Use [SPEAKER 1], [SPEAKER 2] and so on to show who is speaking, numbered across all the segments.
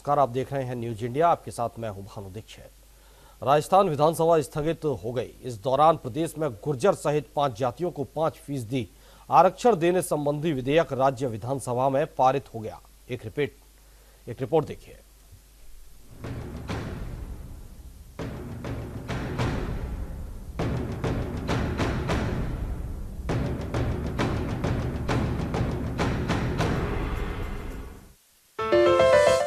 [SPEAKER 1] नमस्कार, आप देख रहे हैं न्यूज इंडिया। आपके साथ मैं हूं भानु दीक्षित। राजस्थान विधानसभा स्थगित हो गई। इस दौरान प्रदेश में गुर्जर सहित 5 जातियों को 5% आरक्षण देने संबंधी विधेयक राज्य विधानसभा में पारित हो गया। एक रिपोर्ट देखिए।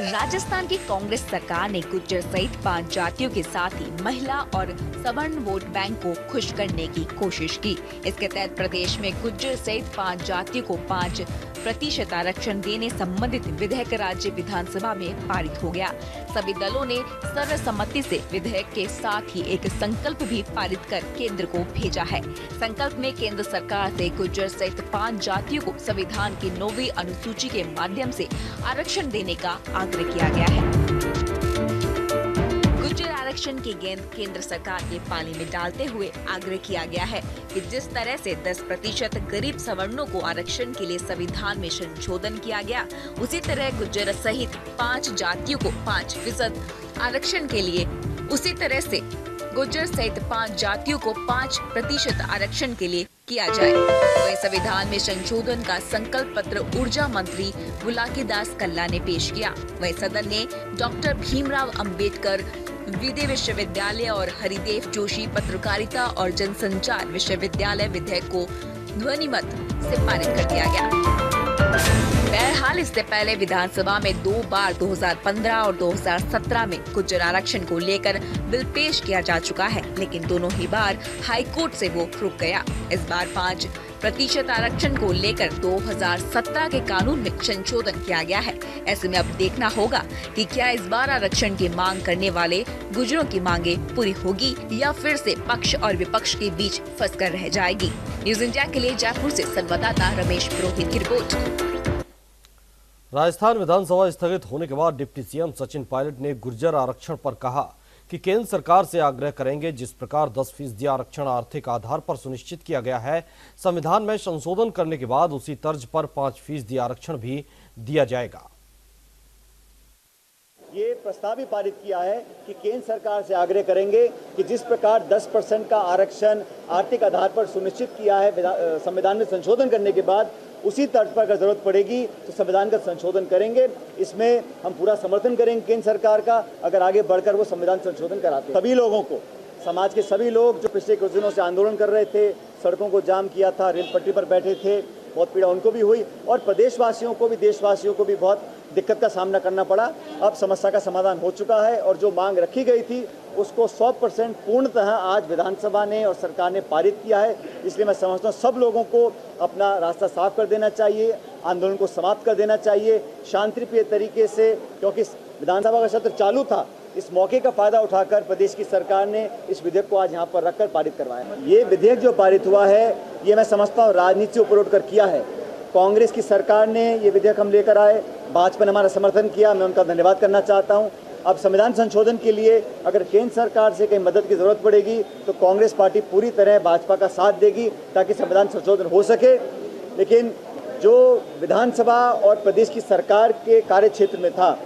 [SPEAKER 2] राजस्थान की कांग्रेस सरकार ने गुर्जर सहित 5 जातियों के साथ ही महिला और सवर्ण वोट बैंक को खुश करने की कोशिश की। इसके तहत प्रदेश में गुर्जर सहित 5 जातियों को 5% आरक्षण देने संबंधित विधेयक राज्य विधानसभा में पारित हो गया। सभी दलों ने सर्वसम्मति से विधेयक के साथ ही एक संकल्प भी पारित कर केंद्र को भेजा है। संकल्प में केंद्र सरकार से गुर्जर सहित 5 जातियों को संविधान की 9वीं अनुसूची के माध्यम से आरक्षण देने का आग्रह किया गया है। गुर्जर आरक्षण की गेंद केंद्र सरकार के पानी में डालते हुए आग्रह किया गया है कि जिस तरह से 10% गरीब सवर्णों को आरक्षण के लिए संविधान में संशोधन किया गया, उसी तरह गुर्जर सहित 5 जातियों को 5% आरक्षण के लिए गुर्जर सहित 5 जातियों को 5% आरक्षण के लिए किया जाए। वहीं संविधान में संशोधन का संकल्प पत्र ऊर्जा मंत्री बुलाकीदास कल्ला ने पेश किया। वहीं सदन ने डॉक्टर भीमराव अंबेडकर विधि विश्वविद्यालय और हरिदेव जोशी पत्रकारिता और जनसंचार विश्वविद्यालय विधेयक को ध्वनिमत से पारित कर दिया गया। बहरहाल इससे पहले विधानसभा में 2 बार 2015 और 2017 में गुर्जर आरक्षण को लेकर बिल पेश किया जा चुका है, लेकिन दोनों ही बार हाईकोर्ट से वो रुक गया। इस बार 5% आरक्षण को लेकर 2017 के कानून में संशोधन किया गया है। ऐसे में अब देखना होगा कि क्या इस बार आरक्षण की मांग करने वाले गुर्जरों की मांगे पूरी होगी या फिर से पक्ष और विपक्ष के बीच फंसकर रह जाएगी। न्यूज इंडिया के लिए जयपुर से संवाददाता रमेश पुरोहित की रिपोर्ट।
[SPEAKER 1] राजस्थान विधानसभा स्थगित होने के बाद डिप्टी सीएम सचिन पायलट ने गुर्जर आरक्षण पर कहा कि केंद्र सरकार से आग्रह करेंगे, जिस प्रकार 10% आरक्षण आर्थिक आधार पर सुनिश्चित किया गया है, संविधान में संशोधन करने के बाद उसी तर्ज पर 5% आरक्षण भी दिया जाएगा।
[SPEAKER 3] ये प्रस्ताव भी पारित किया है कि केंद्र सरकार से आग्रह करेंगे कि जिस प्रकार 10% का आरक्षण आर्थिक आधार पर सुनिश्चित किया है संविधान में संशोधन करने के बाद, उसी तर्ज पर अगर जरूरत पड़ेगी तो संविधान का संशोधन करेंगे। इसमें हम पूरा समर्थन करेंगे केंद्र सरकार का, अगर आगे बढ़कर वो संविधान संशोधन कराते। सभी लोगों को, समाज के सभी लोग जो पिछले कुछ दिनों से आंदोलन कर रहे थे, सड़कों को जाम किया था, रेल पटरी पर बैठे थे, बहुत पीड़ा उनको भी हुई और प्रदेशवासियों को भी, देशवासियों को भी बहुत दिक्कत का सामना करना पड़ा। अब समस्या का समाधान हो चुका है और जो मांग रखी गई थी उसको 100% पूर्णतः आज विधानसभा ने और सरकार ने पारित किया है। इसलिए मैं समझता हूँ सब लोगों को अपना रास्ता साफ कर देना चाहिए, आंदोलन को समाप्त कर देना चाहिए शांतिप्रिय तरीके से, क्योंकि विधानसभा का सत्र चालू था। इस मौके का फायदा उठाकर प्रदेश की सरकार ने इस विधेयक को आज यहाँ पर रखकर पारित करवाया। ये विधेयक जो पारित हुआ है, ये मैं समझता हूँ राजनीति से ऊपर उठकर किया है। कांग्रेस की सरकार ने ये विधेयक हम लेकर आए, भाजपा ने हमारा समर्थन किया, मैं उनका धन्यवाद करना चाहता हूँ। अब संविधान संशोधन के लिए अगर केंद्र सरकार से कहीं मदद की जरूरत पड़ेगी तो कांग्रेस पार्टी पूरी तरह भाजपा का साथ देगी ताकि संविधान संशोधन हो सके। लेकिन जो विधानसभा और प्रदेश की सरकार के कार्य क्षेत्र में था,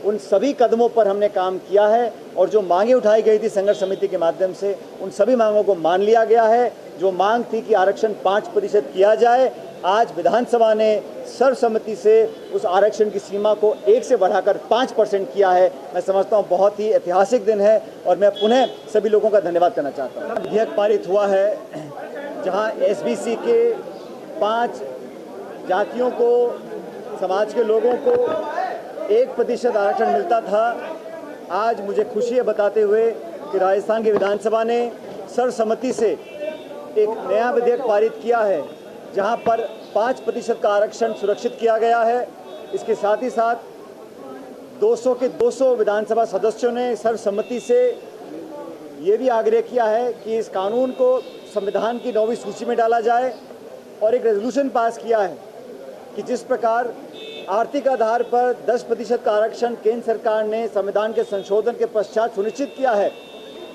[SPEAKER 3] उन सभी कदमों पर हमने काम किया है और जो मांगे उठाई गई थी संघर्ष समिति के माध्यम से, उन सभी मांगों को मान लिया गया है। जो मांग थी कि आरक्षण 5% किया जाए, आज विधानसभा ने सर्वसम्मति से उस आरक्षण की सीमा को 1 से बढ़ाकर 5% किया है। मैं समझता हूँ बहुत ही ऐतिहासिक दिन है और मैं पुनः सभी लोगों का धन्यवाद करना चाहता हूँ। विधेयक पारित हुआ है जहाँ एसबीसी के 5 जातियों को, समाज के लोगों को 1% आरक्षण मिलता था। आज मुझे खुशी है बताते हुए कि राजस्थान की विधानसभा ने सर्वसम्मति से एक नया विधेयक पारित किया है जहां पर 5% का आरक्षण सुरक्षित किया गया है। इसके साथ ही साथ 200 के 200 विधानसभा सदस्यों ने सर्वसम्मति से ये भी आग्रह किया है कि इस कानून को संविधान की 9वीं सूची में डाला जाए और एक रेजोल्यूशन पास किया है कि जिस प्रकार आर्थिक आधार पर 10% का आरक्षण केंद्र सरकार ने संविधान के संशोधन के पश्चात सुनिश्चित किया है,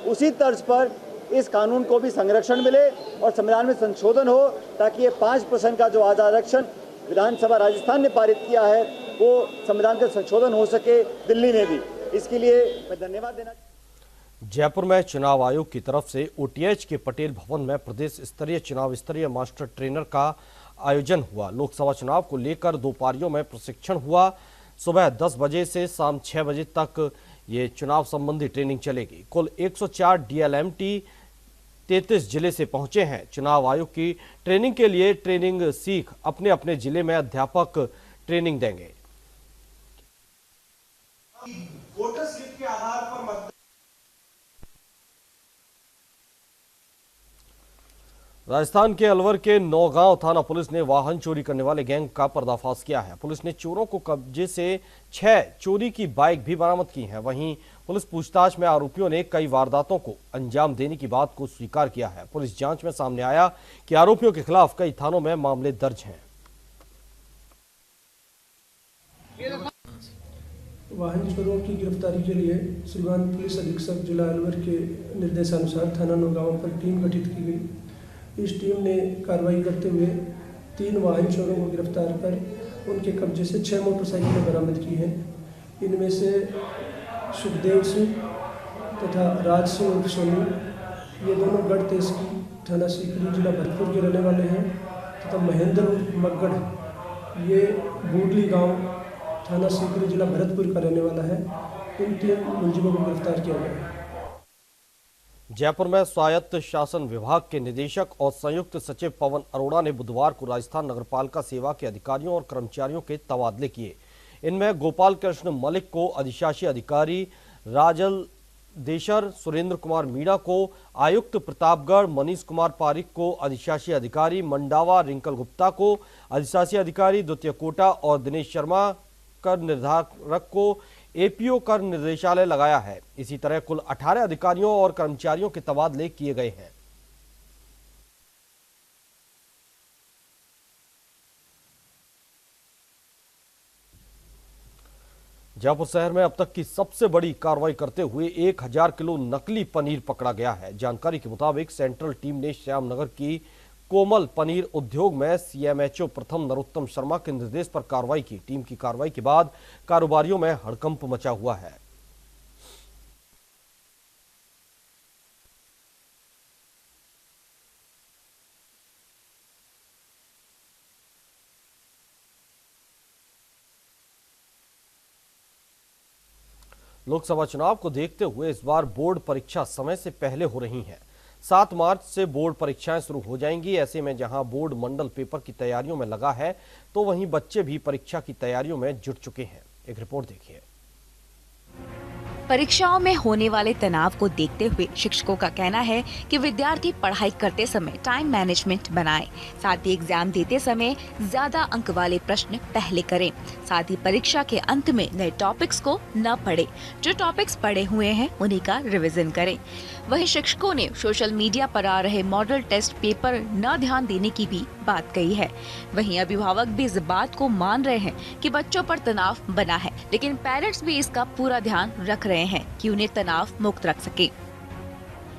[SPEAKER 3] उसी तर्ज पर इस कानून को भी संरक्षण मिले और संविधान में संशोधन हो ताकि ये 5% का जो आज आरक्षण विधानसभा राजस्थान ने पारित किया है वो संविधान का संशोधन हो सके दिल्ली में भी। इसके लिए मैं धन्यवाद देना।
[SPEAKER 1] जयपुर में चुनाव आयोग की तरफ से ओटीएच के पटेल भवन में प्रदेश स्तरीय चुनाव स्तरीय मास्टर ट्रेनर का आयोजन हुआ। लोकसभा चुनाव को लेकर 2 पारियों में प्रशिक्षण हुआ। सुबह 10 बजे से शाम 6 बजे तक ये चुनाव संबंधी ट्रेनिंग चलेगी। कुल 104 डीएलएमटी 33 जिले से पहुंचे हैं। चुनाव आयोग की ट्रेनिंग के लिए ट्रेनिंग सीख अपने अपने जिले में अध्यापक ट्रेनिंग देंगे।
[SPEAKER 4] वोटर स्लिप के आधार पर
[SPEAKER 1] राजस्थान के अलवर के नौगांव थाना पुलिस ने वाहन चोरी करने वाले गैंग का पर्दाफाश किया है। पुलिस ने चोरों को कब्जे से 6 चोरी की बाइक भी बरामद की हैं। वहीं पुलिस पूछताछ में आरोपियों ने कई वारदातों को अंजाम देने की बात को स्वीकार किया है। पुलिस जांच में सामने आया कि आरोपियों के खिलाफ कई थानों में मामले दर्ज हैं।
[SPEAKER 5] वाहन चोरों की गिरफ्तारी के लिए श्रीमान पुलिस अधीक्षक जिला अलवर के निर्देशानुसार थाना नौगांव पर टीम गठित की गई। इस टीम ने कार्रवाई करते हुए 3 वाहन चोरों को गिरफ्तार कर उनके कब्जे से 6 मोटरसाइकिलें बरामद की हैं। इनमें से सुखदेव सिंह तथा राज सिंह उर्फ सोनू, ये दोनों गढ़ तेज की थाना सीकरी जिला भरतपुर के रहने वाले हैं, तथा महेंद्र उर्फ मगगढ़, ये बूडली गांव थाना सीकरी जिला भरतपुर का रहने वाला है। इन 3 मुलजिमों को गिरफ्तार किया गया है।
[SPEAKER 1] जयपुर में स्वायत्त शासन विभाग के निदेशक और संयुक्त सचिव पवन अरोड़ा ने बुधवार को राजस्थान नगरपालिका सेवा के अधिकारियों और कर्मचारियों के तबादले किए। इनमें गोपाल कृष्ण मलिक को अधिशासी अधिकारी, राजल देशर, सुरेंद्र कुमार मीणा को आयुक्त प्रतापगढ़, मनीष कुमार पारिक को अधिशासी अधिकारी मंडावा, रिंकल गुप्ता को अधिशासी अधिकारी द्वितीय कोटा और दिनेश शर्मा कर निर्धारक को एपीओ कर निर्देशालय लगाया है। इसी तरह कुल 18 अधिकारियों और कर्मचारियों के तबादले किए गए हैं। जयपुर शहर में अब तक की सबसे बड़ी कार्रवाई करते हुए 1000 किलो नकली पनीर पकड़ा गया है। जानकारी के मुताबिक सेंट्रल टीम ने श्यामनगर की कोमल पनीर उद्योग में सीएमएचओ प्रथम नरोत्तम शर्मा के निर्देश पर कार्रवाई की। टीम की कार्रवाई के बाद कारोबारियों में हड़कंप मचा हुआ है। लोकसभा चुनाव को देखते हुए इस बार बोर्ड परीक्षा समय से पहले हो रही हैं। 7 मार्च से बोर्ड परीक्षाएं शुरू हो जाएंगी। ऐसे में जहां बोर्ड मंडल पेपर की तैयारियों में लगा है, तो वहीं बच्चे भी परीक्षा की तैयारियों में जुट चुके हैं। एक रिपोर्ट देखिए।
[SPEAKER 2] परीक्षाओं में होने वाले तनाव को देखते हुए शिक्षकों का कहना है कि विद्यार्थी पढ़ाई करते समय टाइम मैनेजमेंट बनाएं, साथ ही एग्जाम देते समय ज्यादा अंक वाले प्रश्न पहले करें, साथ ही परीक्षा के अंत में नए टॉपिक्स को न पढ़ें, जो टॉपिक्स पढ़े हुए हैं उन्हीं का रिवीजन करें। वहीं शिक्षकों ने सोशल मीडिया पर आ रहे मॉडल टेस्ट पेपर न ध्यान देने की भी बात कही है। वहीं अभिभावक भी इस बात को मान रहे हैं कि बच्चों पर तनाव बना है, लेकिन पेरेंट्स भी इसका पूरा ध्यान रख रहे हैं कि उन्हें तनाव मुक्त रख सके।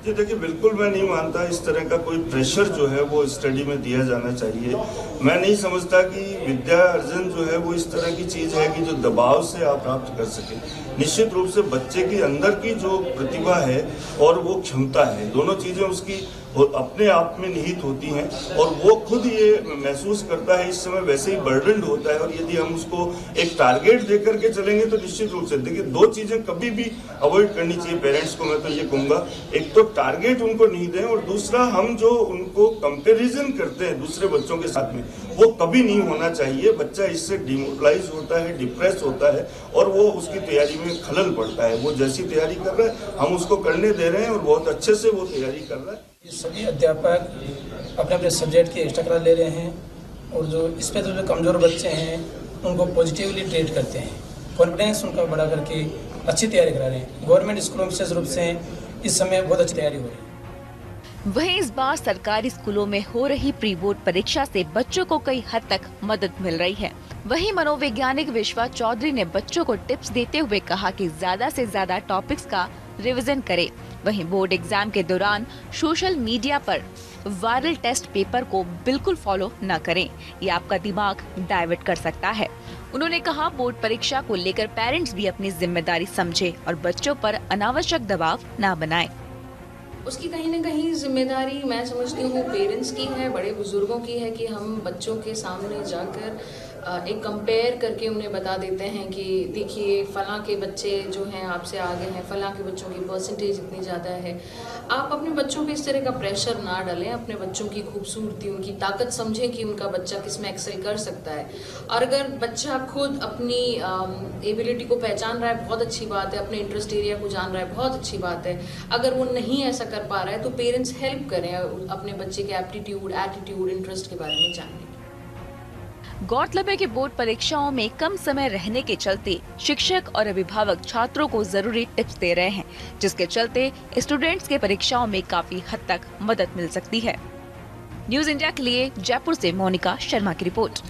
[SPEAKER 4] जी देखिए, बिल्कुल मैं नहीं मानता इस तरह का कोई प्रेशर जो है वो स्टडी में दिया जाना चाहिए। मैं नहीं समझता कि विद्या अर्जन जो है वो इस तरह की चीज है कि जो दबाव से आप प्राप्त कर सके। निश्चित रूप से बच्चे के अंदर की जो प्रतिभा है और वो क्षमता है, दोनों चीजें उसकी अपने आप में निहित होती हैं और वो खुद ये महसूस करता है इस समय वैसे ही बर्डन्ड होता है। और यदि हम उसको एक टारगेट देकर के चलेंगे तो निश्चित रूप से देखिए 2 चीजें कभी भी अवॉइड करनी चाहिए पेरेंट्स को। मैं तो ये कहूँगा, एक तो टारगेट उनको नहीं दें और दूसरा हम जो उनको कंपेरिजन करते हैं दूसरे बच्चों के साथ में, वो कभी नहीं होना चाहिए। बच्चा इससे डिमोरलाइज होता है, डिप्रेस होता है और वो उसकी तैयारी में खलल पड़ता है। वो जैसी तैयारी कर रहा है हम उसको करने दे रहे हैं और बहुत अच्छे से वो तैयारी कर रहा है।
[SPEAKER 6] ये सभी अध्यापक अपने अपने सब्जेक्ट की एक्स्ट्रा क्लास ले रहे हैं और जो इस पे जो कमज़ोर बच्चे हैं उनको पॉजिटिवली ट्रीट करते हैं, कॉन्फिडेंस उनका बढ़ा करके अच्छी तैयारी करा रहे हैं। गवर्नमेंट स्कूलों में विशेष रूप से इस समय बहुत अच्छी तैयारी हो रही है।
[SPEAKER 2] वहीं इस बार सरकारी स्कूलों में हो रही प्री बोर्ड परीक्षा से बच्चों को कई हद तक मदद मिल रही है। वहीं मनोवैज्ञानिक विश्वास चौधरी ने बच्चों को टिप्स देते हुए कहा कि ज्यादा से ज्यादा टॉपिक्स का रिवीजन करें। वहीं बोर्ड एग्जाम के दौरान सोशल मीडिया पर वायरल टेस्ट पेपर को बिल्कुल फॉलो न करें, ये आपका दिमाग डाइवर्ट कर सकता है। उन्होंने कहा, बोर्ड परीक्षा को लेकर पेरेंट्स भी अपनी जिम्मेदारी समझे और बच्चों पर अनावश्यक दबाव न बनाएं।
[SPEAKER 7] उसकी कहीं ना कहीं जिम्मेदारी मैं समझती हूँ पेरेंट्स की है, बड़े बुजुर्गों की है कि हम बच्चों के सामने जाकर एक कंपेयर करके उन्हें बता देते हैं कि देखिए फलां के बच्चे जो हैं आपसे आगे हैं, फलां के बच्चों की परसेंटेज इतनी ज़्यादा है। आप अपने बच्चों पे इस तरह का प्रेशर ना डालें, अपने बच्चों की खूबसूरती, उनकी ताकत समझें कि उनका बच्चा किस में एक्सेल कर सकता है। और अगर बच्चा खुद अपनी एबिलिटी को पहचान रहा है, बहुत अच्छी बात है, अपने इंटरेस्ट एरिया को जान रहा है, बहुत अच्छी बात है। अगर वो नहीं ऐसा कर पा रहा है तो पेरेंट्स हेल्प करें अपने बच्चे के एप्टीट्यूड, एटीट्यूड, इंटरेस्ट के बारे में जानने।
[SPEAKER 2] गौरतलब है कि बोर्ड परीक्षाओं में कम समय रहने के चलते शिक्षक और अभिभावक छात्रों को जरूरी टिप्स दे रहे हैं, जिसके चलते स्टूडेंट्स के परीक्षाओं में काफी हद तक मदद मिल सकती है। न्यूज इंडिया के लिए जयपुर से मोनिका शर्मा की रिपोर्ट।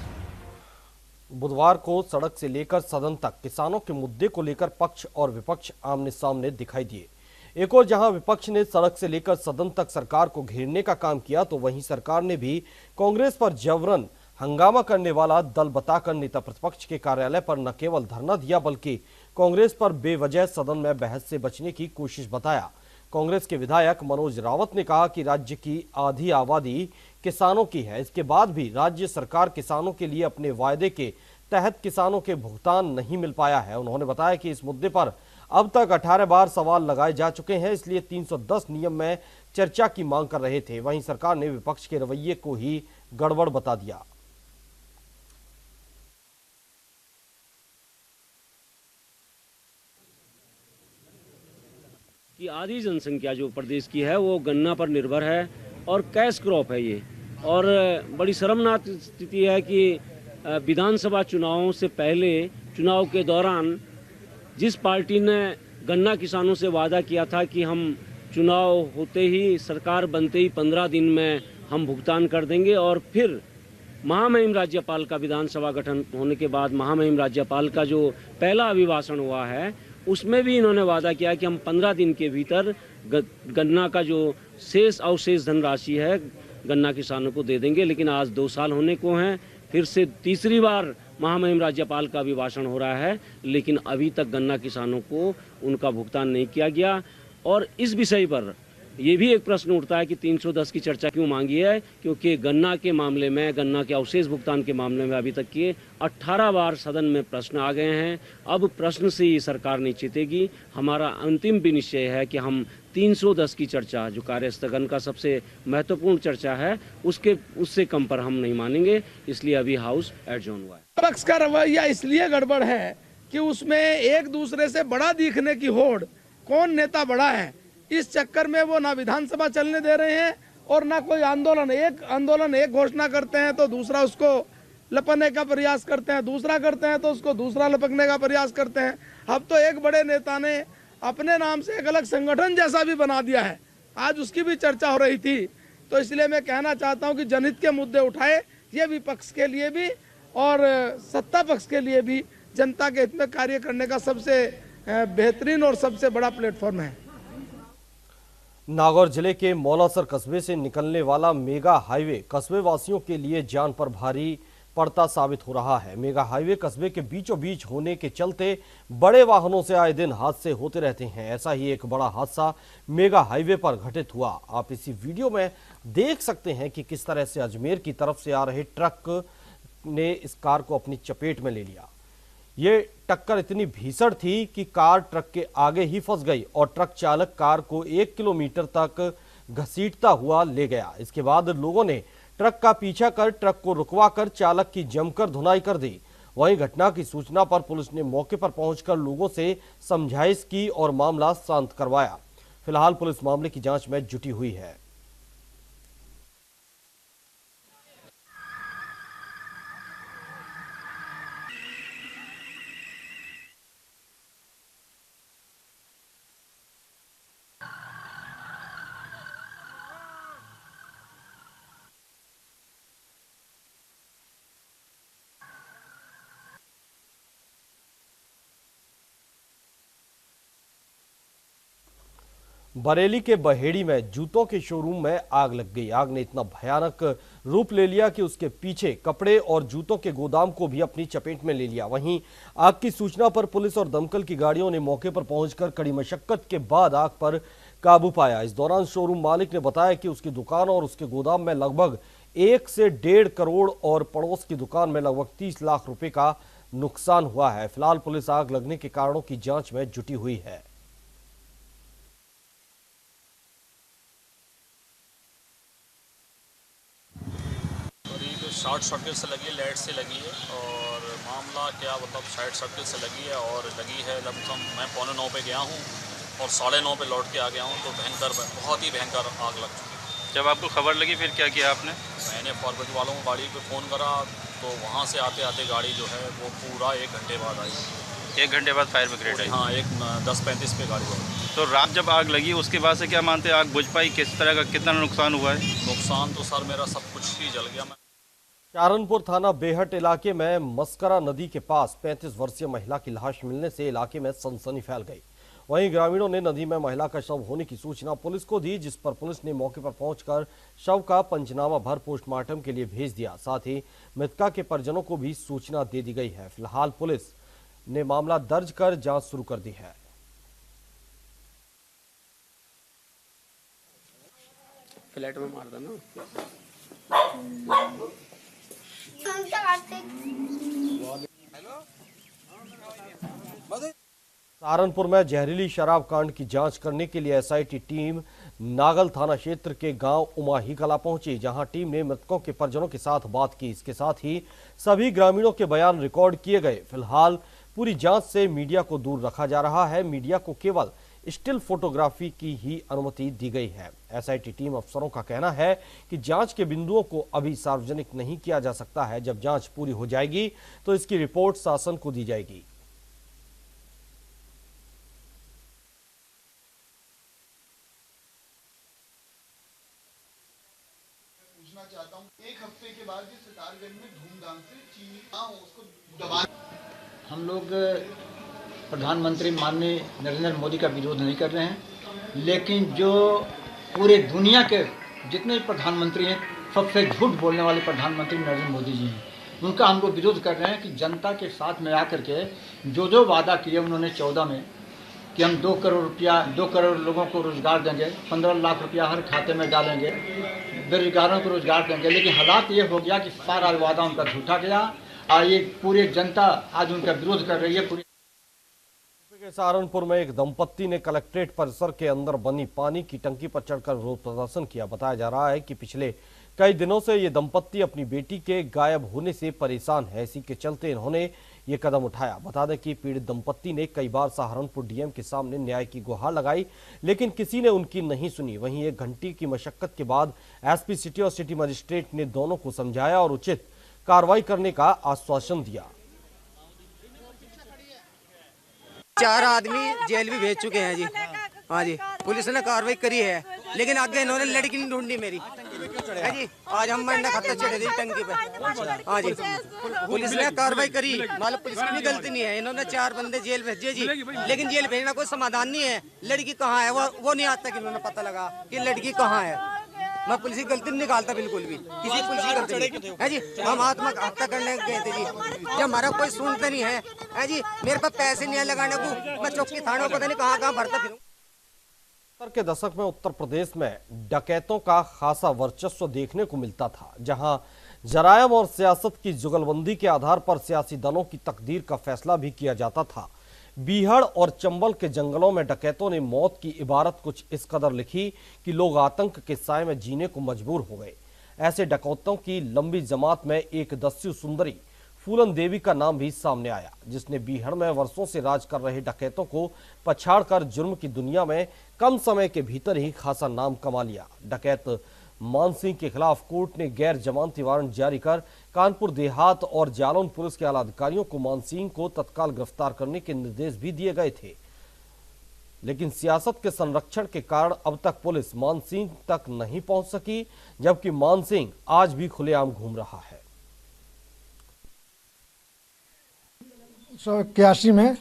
[SPEAKER 1] बुधवार को सड़क से लेकर सदन तक किसानों के मुद्दे को लेकर पक्ष और विपक्ष आमने सामने दिखाई दिए। एक और जहां विपक्ष ने सड़क से लेकर सदन तक सरकार को घेरने का काम किया, तो वहीं सरकार ने भी कांग्रेस पर जबरन हंगामा करने वाला दल बताकर नेता प्रतिपक्ष के कार्यालय पर न केवल धरना दिया, बल्कि कांग्रेस पर बेवजह सदन में बहस से बचने की कोशिश बताया। कांग्रेस के विधायक मनोज रावत ने कहा कि राज्य की आधी आबादी किसानों की है, इसके बाद भी राज्य सरकार किसानों के लिए अपने वायदे के तहत किसानों के भुगतान नहीं मिल पाया है। उन्होंने बताया कि इस मुद्दे पर अब तक 18 बार सवाल लगाए जा चुके हैं, इसलिए 310 नियम में चर्चा की मांग कर रहे थे। वहीं सरकार ने विपक्ष के रवैये को ही गड़बड़ बता दिया।
[SPEAKER 8] कि आधी जनसंख्या जो प्रदेश की है वो गन्ना पर निर्भर है और कैश क्रॉप है ये। और बड़ी शर्मनाक स्थिति है कि विधानसभा चुनावों से पहले चुनाव के दौरान जिस पार्टी ने गन्ना किसानों से वादा किया था कि हम चुनाव होते ही, सरकार बनते ही 15 दिन में हम भुगतान कर देंगे, और फिर महामहिम राज्यपाल का विधानसभा गठन होने के बाद महामहिम राज्यपाल का जो पहला अभिभाषण हुआ है उसमें भी इन्होंने वादा किया कि हम 15 दिन के भीतर गन्ना का जो शेष अवशेष धनराशि है गन्ना किसानों को दे देंगे। लेकिन आज 2 साल होने को हैं, फिर से तीसरी बार महामहिम राज्यपाल का अभिभाषण हो रहा है, लेकिन अभी तक गन्ना किसानों को उनका भुगतान नहीं किया गया। और इस विषय पर ये भी एक प्रश्न उठता है कि 310 की चर्चा क्यों मांगी है, क्योंकि गन्ना के मामले में, गन्ना के अवशेष भुगतान के मामले में अभी तक के 18 बार सदन में प्रश्न आ गए हैं। अब प्रश्न से ही सरकार नहीं जीतेगी। हमारा अंतिम भी निश्चय है कि हम 310 की चर्चा, जो कार्य स्थगन का सबसे महत्वपूर्ण चर्चा है, उससे कम पर हम नहीं मानेंगे। इसलिए अभी हाउस एडजॉर्न हुआ है।
[SPEAKER 9] विपक्ष का रवैया इसलिए गड़बड़ है कि उसमें एक दूसरे से बड़ा दिखने की होड़, कौन नेता बड़ा है, इस चक्कर में वो ना विधानसभा चलने दे रहे हैं और ना कोई आंदोलन। एक घोषणा करते हैं तो दूसरा उसको लपकने का प्रयास करते हैं, दूसरा करते हैं तो उसको दूसरा लपकने का प्रयास करते हैं। अब तो एक बड़े नेता ने अपने नाम से एक अलग संगठन जैसा भी बना दिया है, आज उसकी भी चर्चा हो रही थी। तो इसलिए मैं कहना चाहता हूं कि जनहित के मुद्दे उठाए, ये विपक्ष के लिए भी और सत्ता पक्ष के लिए भी जनता के हित में कार्य करने का सबसे बेहतरीन और सबसे बड़ा प्लेटफॉर्म है।
[SPEAKER 1] नागौर जिले के मौलासर कस्बे से निकलने वाला मेगा हाईवे कस्बे वासियों के लिए जान पर भारी पड़ता साबित हो रहा है। मेगा हाईवे कस्बे के बीचों बीच होने के चलते बड़े वाहनों से आए दिन हादसे होते रहते हैं। ऐसा ही एक बड़ा हादसा मेगा हाईवे पर घटित हुआ। आप इसी वीडियो में देख सकते हैं कि किस तरह से अजमेर की तरफ से आ रहे ट्रक ने इस कार को अपनी चपेट में ले लिया। ये टक्कर इतनी भीषण थी कि कार ट्रक के आगे ही फंस गई और ट्रक चालक कार को 1 किलोमीटर तक घसीटता हुआ ले गया। इसके बाद लोगों ने ट्रक का पीछा कर ट्रक को रुकवाकर चालक की जमकर धुनाई कर दी। वहीं घटना की सूचना पर पुलिस ने मौके पर पहुंचकर लोगों से समझाइश की और मामला शांत करवाया। फिलहाल पुलिस मामले की जांच में जुटी हुई है। बरेली के बहेड़ी में जूतों के शोरूम में आग लग गई। आग ने इतना भयानक रूप ले लिया कि उसके पीछे कपड़े और जूतों के गोदाम को भी अपनी चपेट में ले लिया। वहीं आग की सूचना पर पुलिस और दमकल की गाड़ियों ने मौके पर पहुंचकर कड़ी मशक्कत के बाद आग पर काबू पाया। इस दौरान शोरूम मालिक ने बताया कि उसकी दुकान और उसके गोदाम में लगभग 1 से 1.5 करोड़ और पड़ोस की दुकान में लगभग 30 लाख रुपए का नुकसान हुआ है। फिलहाल पुलिस आग लगने के कारणों की जांच में जुटी हुई है।
[SPEAKER 10] शॉर्ट सर्किट से लगी है, लाइट से लगी है और मामला क्या मतलब शॉर्ट सर्किट से लगी है और लगी है लमसम मैं 8:45 पे गया हूँ और 9:30 पे लौट के आ गया हूँ। तो बहुत ही भयंकर आग लग चुकी है।
[SPEAKER 11] जब आपको खबर लगी फिर क्या किया आपने?
[SPEAKER 10] मैंने फॉरवर्ड वालों को गाड़ी पे फ़ोन करा तो वहाँ से आते आते गाड़ी जो है वो पूरा 1 घंटे बाद आई।
[SPEAKER 11] 1 घंटे बाद फायर ब्रिगेड आई?
[SPEAKER 10] हाँ, 10:35 पे गाड़ी आई।
[SPEAKER 11] तो रात जब आग लगी उसके बाद से क्या मानते हैं आग बुझ पाई? किस तरह का कितना नुकसान हुआ है?
[SPEAKER 10] नुकसान तो सर मेरा सब कुछ ही जल गया।
[SPEAKER 1] सहारनपुर थाना बेहट इलाके में मस्करा नदी के पास 35 वर्षीय महिला की लाश मिलने से इलाके में सनसनी फैल गई। वहीं ग्रामीणों ने नदी में महिला का शव होने की सूचना पुलिस को दी, जिस पर पुलिस ने मौके पर पहुंचकर शव का पंचनामा भर पोस्टमार्टम के लिए भेज दिया। साथ ही मृतका के परिजनों को भी सूचना दे दी गई है। फिलहाल पुलिस ने मामला दर्ज कर जांच शुरू कर दी है।
[SPEAKER 12] फ्लैट में मार देना।
[SPEAKER 1] सहारनपुर में जहरीली शराब कांड की जांच करने के लिए एसआईटी टीम नागल थाना क्षेत्र के गांव उमाही कला पहुंची, जहां टीम ने मृतकों के परिजनों के साथ बात की। इसके साथ ही सभी ग्रामीणों के बयान रिकॉर्ड किए गए। फिलहाल पूरी जांच से मीडिया को दूर रखा जा रहा है। मीडिया को केवल स्टिल फोटोग्राफी की ही अनुमति दी गई है। एसआईटी टीम अफसरों का कहना है कि जांच के बिंदुओं को अभी सार्वजनिक नहीं किया जा सकता है। जब जांच पूरी हो जाएगी तो इसकी रिपोर्ट शासन को दी जाएगी।
[SPEAKER 13] पूछना चाहता हूं, 1 हफ्ते के बाद जिस सितारगंज में धूमधाम से चीनी उसको दबा।
[SPEAKER 14] हम लोग प्रधानमंत्री माननीय नरेंद्र मोदी का विरोध नहीं कर रहे हैं, लेकिन जो पूरे दुनिया के जितने प्रधानमंत्री हैं सबसे झूठ बोलने वाले प्रधानमंत्री नरेंद्र मोदी जी हैं, उनका हम लोग विरोध कर रहे हैं कि जनता के साथ में आकर के जो वादा किए उन्होंने 14 में कि हम 2 करोड़ लोगों को रोजगार देंगे, 15 लाख रुपया हर खाते में डालेंगे, बेरोजगारों को रोजगार देंगे, लेकिन हालात ये हो गया कि सारा वादा उनका झूठा गया और ये पूरी जनता आज उनका विरोध कर रही है। पूरी
[SPEAKER 1] सहारनपुर में एक दंपत्ति ने कलेक्ट्रेट परिसर के अंदर बनी पानी की टंकी पर चढ़कर विरोध प्रदर्शन किया। बताया जा रहा है कि पिछले कई दिनों से ये दंपत्ति अपनी बेटी के गायब होने से परेशान है। इसी के चलते इन्होंने ये कदम उठाया। बता दें कि पीड़ित दंपत्ति ने कई बार सहारनपुर डीएम के सामने न्याय की गुहार लगाई, लेकिन किसी ने उनकी नहीं सुनी। वहीं 1 घंटे की मशक्कत के बाद एसपी सिटी और सिटी मजिस्ट्रेट ने दोनों को समझाया और उचित कार्रवाई करने का आश्वासन दिया।
[SPEAKER 12] 4 आदमी जेल भी भेज चुके हैं जी। हाँ जी, पुलिस ने कार्रवाई करी है, लेकिन आगे इन्होंने लड़की नहीं ढूंढी मेरी है जी। आज हम मरने खतरे चढ़े थे टंकी पे। हाँ जी, पुलिस ने कार्रवाई करी, मतलब पुलिस की भी गलती नहीं है। इन्होंने 4 बंदे जेल भेजे जी, लेकिन जेल भेजना कोई समाधान नहीं है। लड़की कहाँ है वो नहीं आता कि इन्होंने पता लगा कि लड़की कहाँ है। मैं पुलिस की गलती नहीं निकालता बिल्कुल भी, किसी पुलिस की गलती है जी। हम आत्महत्या करने गए थे जी, जब हमारा कोई सुनता नहीं है जी। मेरे पास पैसे नहीं है लगाने को, मैं चौकी थानों पता नहीं कहाँ भरता फिरूं।
[SPEAKER 1] सत्तर के दशक में उत्तर प्रदेश में डकैतों का खासा वर्चस्व देखने को मिलता था, जहां जरायम और सियासत की जुगलबंदी के आधार पर सियासी दलों की तकदीर का फैसला भी किया जाता था। बीहड़ और चंबल के जंगलों में डकैतों ने मौत की इबारत कुछ इस कदर लिखी कि लोग आतंक के साए में जीने को मजबूर हो गए। ऐसे डकैतों की लंबी जमात में एक दस्यु सुंदरी फूलन देवी का नाम भी सामने आया, जिसने बीहड़ में वर्षों से राज कर रहे डकैतों को पछाड़कर जुर्म की दुनिया में कम समय के भीतर ही खासा नाम कमा लिया। डकैत मान सिंह के खिलाफ कोर्ट ने गैर जमानती वारंट जारी कर कानपुर देहात और जालौन पुलिस के आला अधिकारियों को मान सिंह को तत्काल गिरफ्तार करने के निर्देश भी दिए गए थे, लेकिन सियासत के संरक्षण के कारण अब तक पुलिस मान सिंह तक नहीं पहुंच सकी, जबकि मान सिंह आज भी खुलेआम घूम रहा है।
[SPEAKER 15] 1981 में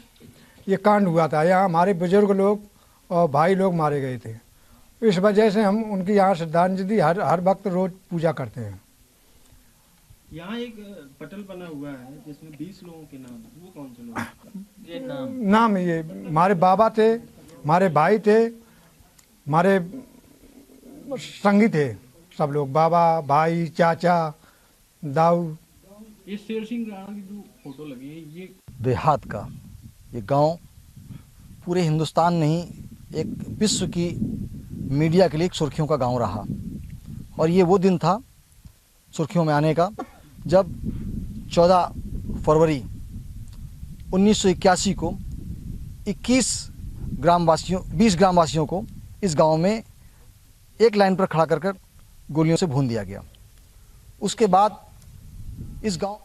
[SPEAKER 15] ये कांड हुआ था। यहाँ हमारे बुजुर्ग लोग और भाई लोग मारे गए थे। इस वजह से हम उनकी यहाँ श्रद्धांजलि हर वक्त रोज पूजा करते हैं।
[SPEAKER 16] यहाँ एक पटल बना हुआ है जिसमें 20 लोगों के नाम है, वो कौन से लोग हैं? ये
[SPEAKER 15] नाम ये हमारे बाबा थे, हमारे भाई थे, हमारे संगी थे, सब लोग, बाबा, भाई, चाचा, दाऊ।
[SPEAKER 16] ये शेर सिंह राणा की जो फोटो लगी है, ये
[SPEAKER 17] देहात का ये गांव पूरे हिंदुस्तान नहीं एक विश्व की मीडिया के लिए एक सुर्खियों का गांव रहा। और ये वो दिन था सुर्खियों में आने का जब 14 फरवरी 1981 को 20 ग्रामवासियों को इस गांव में एक लाइन पर खड़ा कर गोलियों से भून दिया गया। उसके बाद इस गांव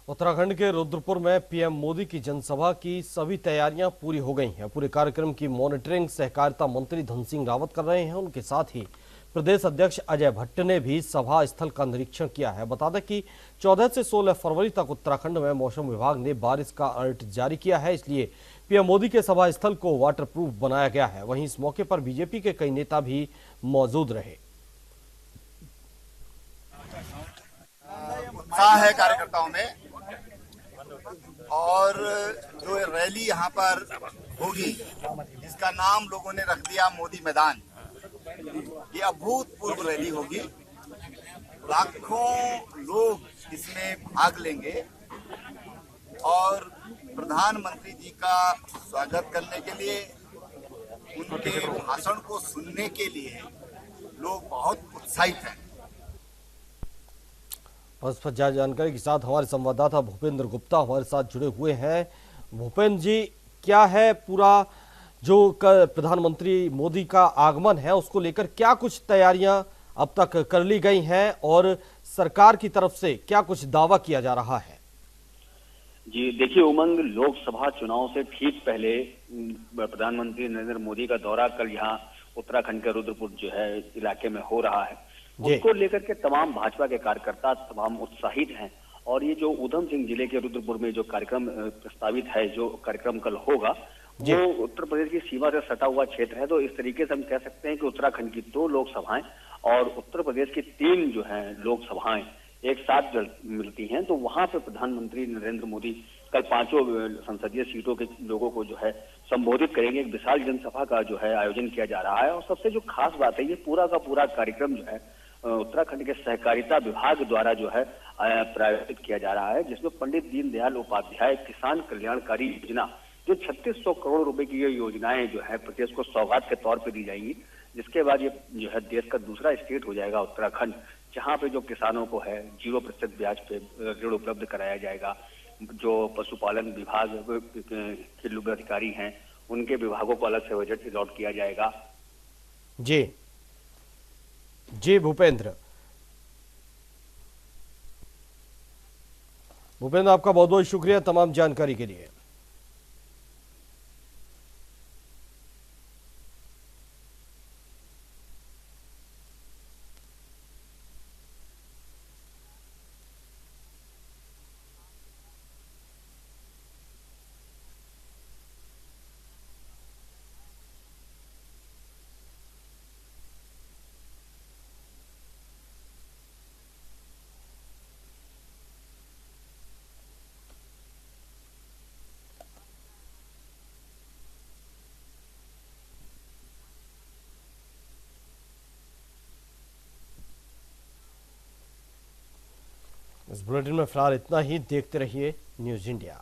[SPEAKER 1] उत्तराखंड के रुद्रपुर में पीएम मोदी की जनसभा की सभी तैयारियां पूरी हो गई हैं। पूरे कार्यक्रम की मॉनिटरिंग सहकारिता मंत्री धन सिंह रावत कर रहे हैं। उनके साथ ही प्रदेश अध्यक्ष अजय भट्ट ने भी सभा स्थल का निरीक्षण किया है। बता दें कि 14 से 16 फरवरी तक उत्तराखंड में मौसम विभाग ने बारिश का अलर्ट जारी किया है, इसलिए पीएम मोदी के सभा स्थल को वाटरप्रूफ बनाया गया है। वहीं इस मौके पर बीजेपी के कई नेता भी मौजूद रहे।
[SPEAKER 18] उत्साह है कार्यकर्ताओं में और जो रैली यहाँ पर होगी जिसका नाम लोगों ने रख दिया मोदी मैदान, ये अभूतपूर्व रैली होगी। लाखों लोग इसमें भाग लेंगे और प्रधानमंत्री जी का स्वागत करने के लिए, उनके भाषण को सुनने के लिए लोग बहुत उत्साहित हैं।
[SPEAKER 1] बस पर ज्यादा जानकारी के साथ हमारे संवाददाता भूपेंद्र गुप्ता हमारे साथ जुड़े हुए हैं। भूपेंद्र जी, क्या है पूरा जो प्रधानमंत्री मोदी का आगमन है उसको लेकर क्या कुछ तैयारियां अब तक कर ली गई हैं और सरकार की तरफ से क्या कुछ दावा किया जा रहा है?
[SPEAKER 19] जी देखिए उमंग, लोकसभा चुनाव से ठीक पहले प्रधानमंत्री नरेंद्र मोदी का दौरा कल यहाँ उत्तराखंड के रुद्रपुर जो है इलाके में हो रहा है। उसको लेकर के तमाम भाजपा के कार्यकर्ता तमाम उत्साहित हैं और ये जो ऊधम सिंह जिले के रुद्रपुर में जो कार्यक्रम प्रस्तावित है, जो कार्यक्रम कल होगा, वो उत्तर प्रदेश की सीमा से सटा हुआ क्षेत्र है। तो इस तरीके से हम कह सकते हैं कि उत्तराखंड की 2 लोकसभाएं और उत्तर प्रदेश की 3 जो है लोकसभाएं एक साथ मिलती हैं। तो वहां पे प्रधानमंत्री नरेंद्र मोदी कल 5 संसदीय सीटों के लोगों को जो है संबोधित करेंगे। एक विशाल जनसभा का जो है आयोजन किया जा रहा है और सबसे जो खास बात है, ये पूरा का पूरा कार्यक्रम जो है उत्तराखंड के सहकारिता विभाग द्वारा जो है प्रायोजित किया जा रहा है, जिसमें पंडित दीनदयाल उपाध्याय किसान कल्याणकारी योजना, जो 3600 करोड़ रुपए की ये योजनाएं जो है प्रदेश को सौगात के तौर पे दी जाएंगी। जिसके बाद ये जो है देश का दूसरा स्टेट हो जाएगा उत्तराखंड, जहां पे जो किसानों को है 0% ब्याज पे ऋण उपलब्ध कराया जाएगा। जो पशुपालन विभाग के लोग अधिकारी हैं उनके विभागों को अलग से बजट अलॉट किया जाएगा।
[SPEAKER 1] जी भूपेंद्र, आपका बहुत बहुत शुक्रिया तमाम जानकारी के लिए। इस बुलेटिन में फिलहाल इतना ही। देखते रहिए न्यूज़ इंडिया।